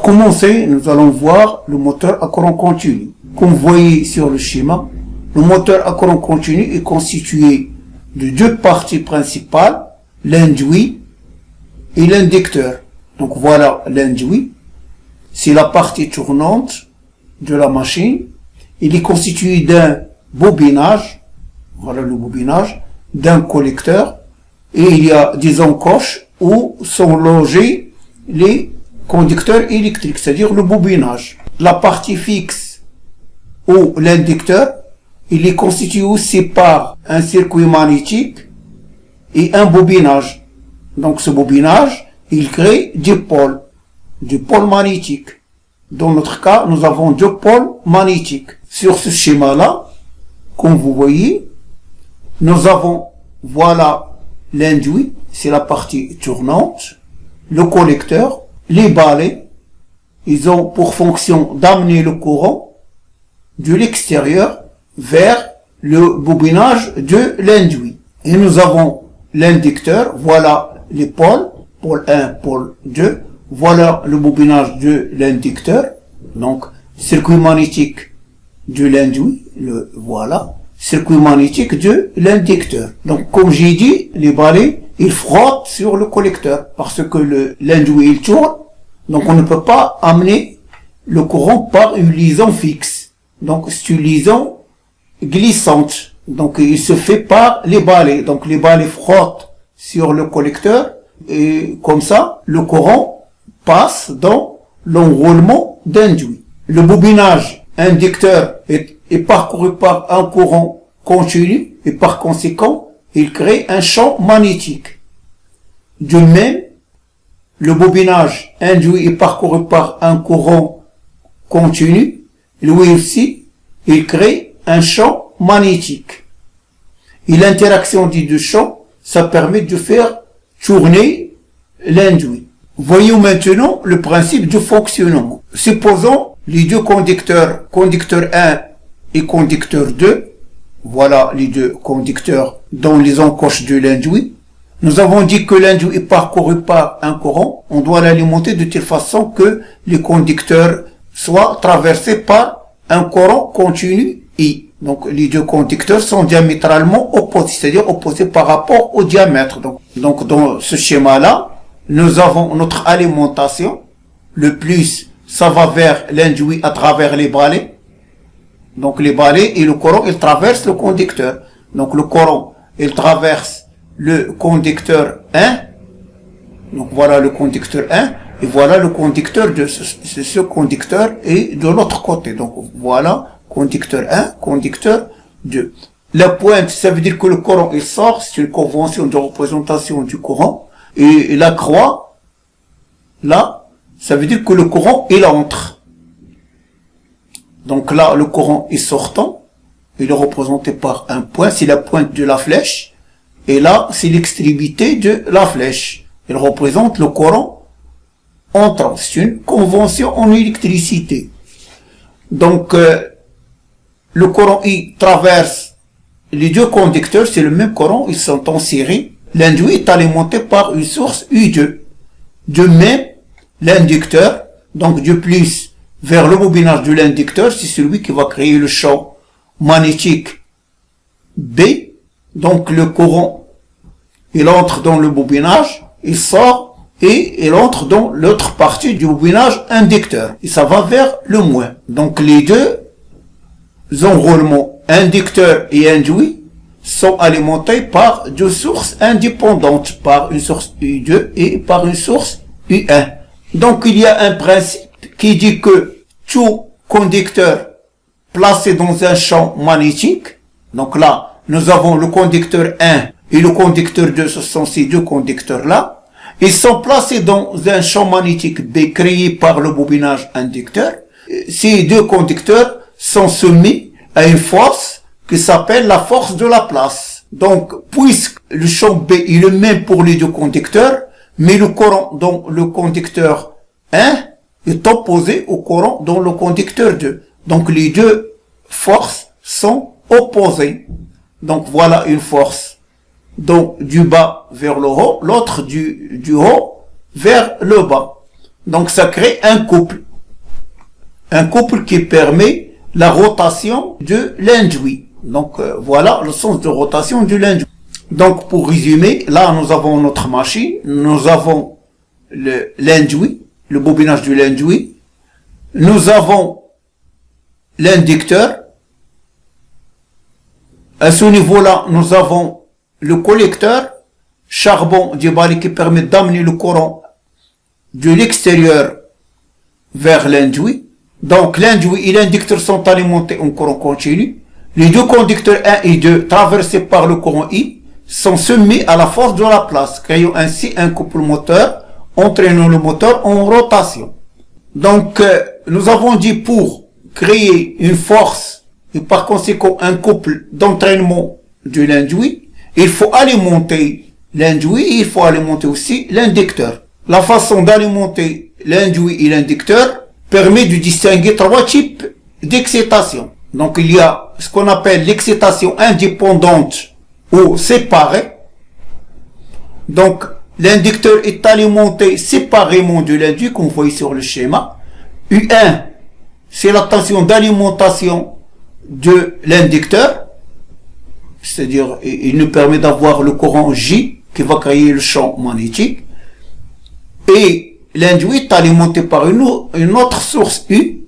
commencer, nous allons voir le moteur à courant continu. Comme vous voyez sur le schéma, le moteur à courant continu est constitué de deux parties principales, l'induit et l'inducteur. Donc voilà l'induit, c'est la partie tournante de la machine. Il est constitué d'un bobinage, voilà le bobinage, d'un collecteur, et il y a des encoches où sont logés les conducteurs électriques, c'est-à-dire le bobinage. La partie fixe ou l'inducteur, il est constitué aussi par un circuit magnétique et un bobinage. Donc ce bobinage, il crée des pôles magnétiques. Dans notre cas, nous avons deux pôles magnétiques. Sur ce schéma-là, comme vous voyez, nous avons, voilà l'induit, c'est la partie tournante, le collecteur, les balais, ils ont pour fonction d'amener le courant de l'extérieur vers le bobinage de l'induit. Et nous avons l'inducteur, voilà les pôles, pôle 1, pôle 2, voilà le bobinage de l'inducteur, donc circuit magnétique de l'induit, le voilà, circuit magnétique de l'inducteur. Donc comme j'ai dit, les balais, ils frottent sur le collecteur parce que l'induit il tourne, donc on ne peut pas amener le courant par une liaison fixe. Donc c'est une liaison glissante. Donc il se fait par les balais. Donc les balais frottent sur le collecteur et comme ça le courant passe dans l'enroulement d'induit. Le bobinage inducteur est parcouru par un courant continu et par conséquent il crée un champ magnétique. De même, le bobinage induit est parcouru par un courant continu, lui aussi, il crée un champ magnétique. Et l'interaction des deux champs, ça permet de faire tourner l'induit. Voyons maintenant le principe du fonctionnement. Supposons les deux conducteurs, conducteur 1 et conducteur 2, voilà les deux conducteurs dans les encoches de l'induit. Nous avons dit que l'induit est parcouru par un courant. On doit l'alimenter de telle façon que les conducteurs soient traversés par un courant continu I. Donc les deux conducteurs sont diamétralement opposés, c'est-à-dire opposés par rapport au diamètre. Donc dans ce schéma-là, nous avons notre alimentation. Le plus, ça va vers l'induit à travers les balais. Donc les balais et le courant, ils traversent le conducteur. Donc le courant, il traverse le conducteur 1. Donc voilà le conducteur 1. Et voilà le conducteur de ce conducteur et de l'autre côté. Donc voilà conducteur 1, conducteur 2. La pointe, ça veut dire que le courant, il sort. C'est une convention de représentation du courant. Et la croix, là, ça veut dire que le courant, il entre. Donc là, le courant est sortant, il est représenté par un point, c'est la pointe de la flèche, et là, c'est l'extrémité de la flèche. Il représente le courant entrant. C'est une convention en électricité. Donc, le courant, il traverse les deux conducteurs, c'est le même courant, ils sont en série. L'induit est alimenté par une source U2. De même, l'inducteur, donc de plus, vers le bobinage de l'inducteur, c'est celui qui va créer le champ magnétique B. Donc le courant, il entre dans le bobinage, il sort et il entre dans l'autre partie du bobinage inducteur. Et ça va vers le moins. Donc les deux enroulements, inducteur et induit, sont alimentés par deux sources indépendantes, par une source U2 et par une source U1. Donc il y a un principe qui dit que tout conducteur placé dans un champ magnétique, donc là, nous avons le conducteur 1 et le conducteur 2, ce sont ces deux conducteurs-là, ils sont placés dans un champ magnétique B créé par le bobinage inducteur. Ces deux conducteurs sont soumis à une force qui s'appelle la force de la place. Donc, puisque le champ B est le même pour les deux conducteurs, mais le courant dans le conducteur 1 est opposé au courant dans le conducteur 2. Donc les deux forces sont opposées. Donc voilà une force. Donc du bas vers le haut, l'autre du haut vers le bas. Donc ça crée un couple. Un couple qui permet la rotation de l'induit. Donc voilà le sens de rotation de l'induit. Donc pour résumer, là nous avons notre machine, nous avons l'induit, le bobinage de l'induit, nous avons l'inducteur. À ce niveau-là, nous avons le collecteur, charbon diabolique qui permet d'amener le courant de l'extérieur vers l'induit. Donc l'induit et l'inducteur sont alimentés en courant continu. Les deux conducteurs 1 et 2 traversés par le courant I sont soumis à la force de la place, créant ainsi un couple moteur, entraînant le moteur en rotation. Donc nous avons dit pour créer une force et par conséquent un couple d'entraînement de l'induit, il faut alimenter l'induit et il faut alimenter aussi l'inducteur. La façon d'alimenter l'induit et l'inducteur permet de distinguer trois types d'excitation. Donc il y a ce qu'on appelle l'excitation indépendante ou séparée. Donc l'inducteur est alimenté séparément de l'induit, qu'on voit sur le schéma. U1, c'est la tension d'alimentation de l'inducteur, c'est-à-dire il nous permet d'avoir le courant J qui va créer le champ magnétique, et l'induit est alimenté par une autre source U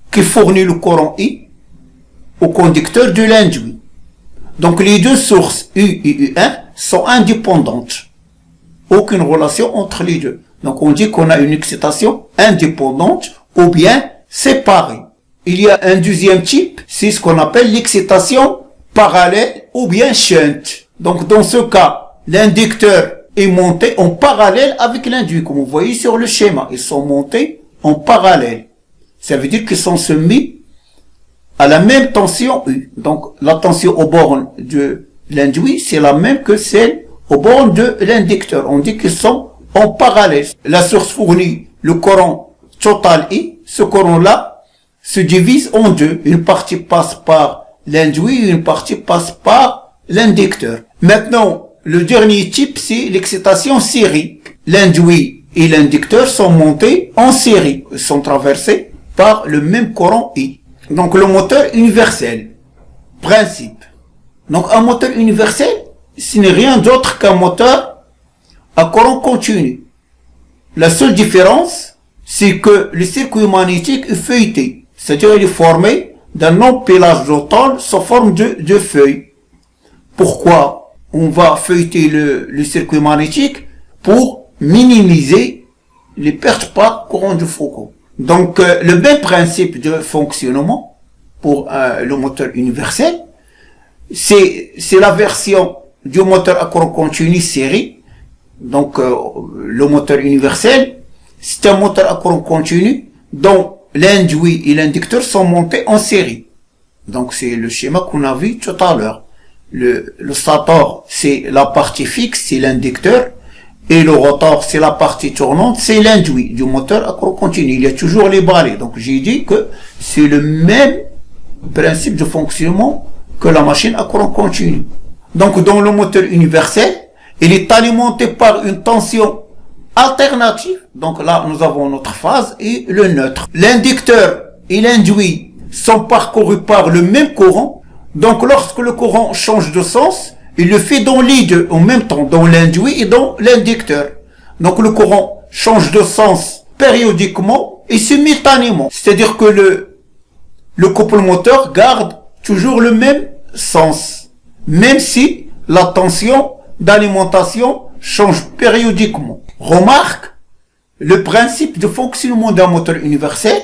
qui fournit le courant I au conducteur de l'induit. Donc les deux sources U et U1 sont indépendantes, aucune relation entre les deux. Donc on dit qu'on a une excitation indépendante ou bien séparée. Il y a un deuxième type, c'est ce qu'on appelle l'excitation parallèle ou bien shunt. Donc dans ce cas, l'inducteur est monté en parallèle avec l'induit, comme vous voyez sur le schéma. Ils sont montés en parallèle. Ça veut dire qu'ils sont soumis à la même tension U. Donc la tension aux bornes de l'induit, c'est la même que celle aux bornes de l'inducteur. On dit qu'ils sont en parallèle. La source fournit le courant total I. Ce courant-là se divise en deux. Une partie passe par l'induit et une partie passe par l'inducteur. Maintenant, le dernier type, c'est l'excitation série. L'induit et l'inducteur sont montés en série. Ils sont traversés par le même courant I. Donc le moteur universel. Principe. Donc un moteur universel, ce n'est rien d'autre qu'un moteur à courant continu. La seule différence, c'est que le circuit magnétique est feuilleté. C'est-à-dire il est formé d'un empilage de tôle sous forme de feuilles. Pourquoi on va feuilleter le circuit magnétique? Pour minimiser les pertes par courant de Foucault. Donc le même principe de fonctionnement pour le moteur universel, c'est la version du moteur à courant continu série. Donc le moteur universel, c'est un moteur à courant continu dont l'induit et l'inducteur sont montés en série. Donc c'est le schéma qu'on a vu tout à l'heure. Le stator, c'est la partie fixe, c'est l'inducteur, et le rotor, c'est la partie tournante, c'est l'induit du moteur à courant continu. Il y a toujours les balais. Donc j'ai dit que c'est le même principe de fonctionnement que la machine à courant continu. Donc dans le moteur universel, il est alimenté par une tension alternative. Donc là, nous avons notre phase et le neutre. L'inducteur et l'induit sont parcourus par le même courant. Donc lorsque le courant change de sens, il le fait dans les deux en même temps, dans l'induit et dans l'inducteur. Donc le courant change de sens périodiquement et simultanément. C'est-à-dire que le couple moteur garde toujours le même sens, même si la tension d'alimentation change périodiquement. Remarque, le principe de fonctionnement d'un moteur universel,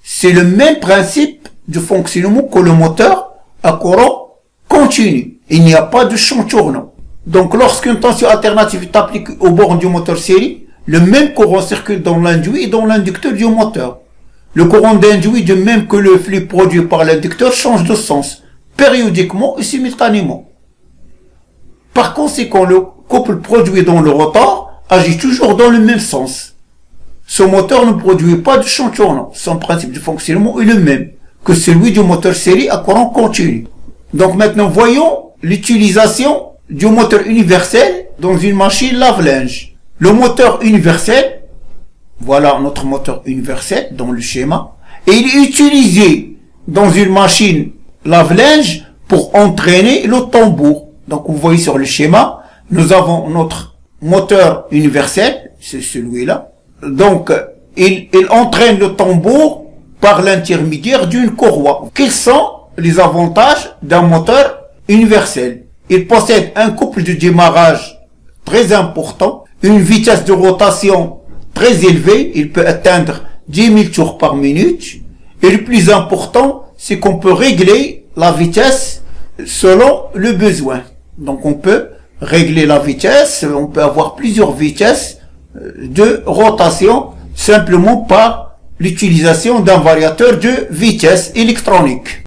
c'est le même principe de fonctionnement que le moteur à courant continu. Il n'y a pas de champ tournant. Donc lorsqu'une tension alternative est appliquée au bornes du moteur série, le même courant circule dans l'induit et dans l'inducteur du moteur. Le courant d'induit, de même que le flux produit par l'inducteur, change de sens, périodiquement et simultanément. Par conséquent, le couple produit dans le rotor agit toujours dans le même sens. Ce moteur ne produit pas de champ tournant. Son principe de fonctionnement est le même que celui du moteur série à courant continu. Donc maintenant, voyons l'utilisation du moteur universel dans une machine lave-linge. Le moteur universel Voilà notre moteur universel dans le schéma. Et il est utilisé dans une machine lave-linge pour entraîner le tambour. Donc vous voyez sur le schéma, nous avons notre moteur universel, c'est celui-là. Donc il entraîne le tambour par l'intermédiaire d'une courroie. Quels sont les avantages d'un moteur universel? Il possède un couple de démarrage très important, une vitesse de rotation très élevée, il peut atteindre 10 000 tours par minute. Et le plus important, c'est qu'on peut régler la vitesse selon le besoin. Donc on peut régler la vitesse, on peut avoir plusieurs vitesses de rotation simplement par l'utilisation d'un variateur de vitesse électronique.